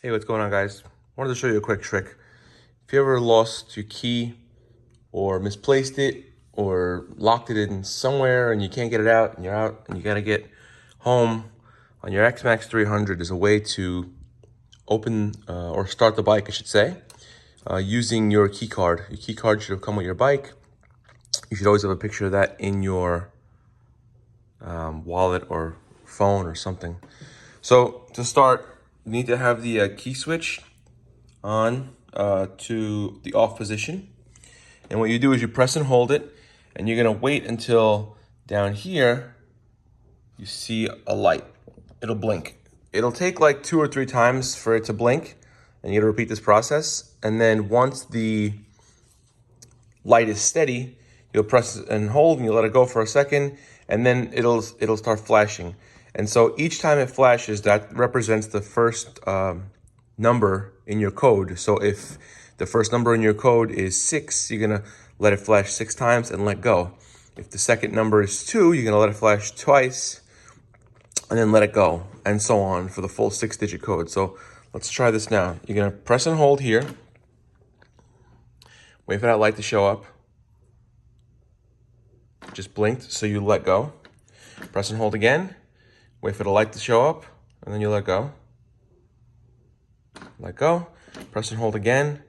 Hey, what's going on, guys? Wanted to show you a quick trick. If you ever lost your key or misplaced it or locked it in somewhere and you can't get it out and you're out and you gotta get home, on your Xmax 300 is a way to open or start the bike, I should say, using your key card. Your key card should have come with your bike. You should always have a picture of that in your wallet or phone or something. So to start, you need to have the key switch on to the off position. And what you do is you press and hold it, and you're gonna wait until down here you see a light. It'll blink. It'll take like 2 or 3 times for it to blink, and you gotta repeat this process. And then once the light is steady, you'll press and hold and you let it go for a second, and then it'll start flashing. And so each time it flashes, that represents the first number in your code. So if the first number in your code is 6, you're gonna let it flash 6 times and let go. If the second number is 2, you're gonna let it flash twice and then let it go, and so on for the full 6-digit code. So let's try this now. You're gonna press and hold here, wait for that light to show up. Just blinked, so you let go. Press and hold again, wait for the light to show up, and then you let go. Let go, press and hold again,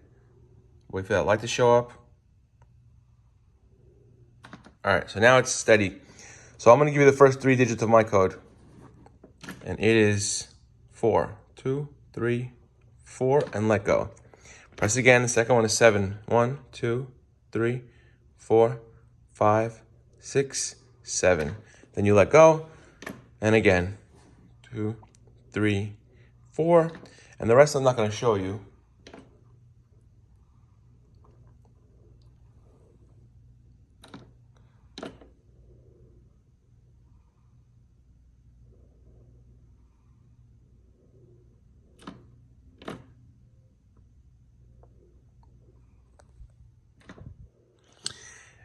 wait for that light to show up. All right, so now it's steady. So I'm gonna give you the first 3 digits of my code, and it is 4. 2, 3, 4, and let go. Press again, the second one is 7. 1, 2, 3, 4, 5, 6, 7. Then you let go, and again, 2, 3, 4, and the rest I'm not gonna show you.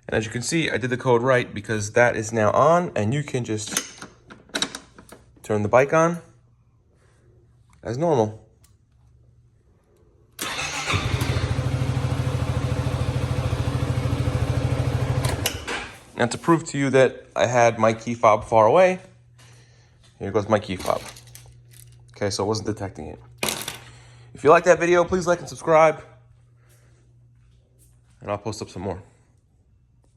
And as you can see, I did the code right because that is now on, and you can just turn the bike on as normal. Now to prove to you that I had my key fob far away, here goes my key fob. Okay, so I wasn't detecting it. If you like that video, please like and subscribe, and I'll post up some more.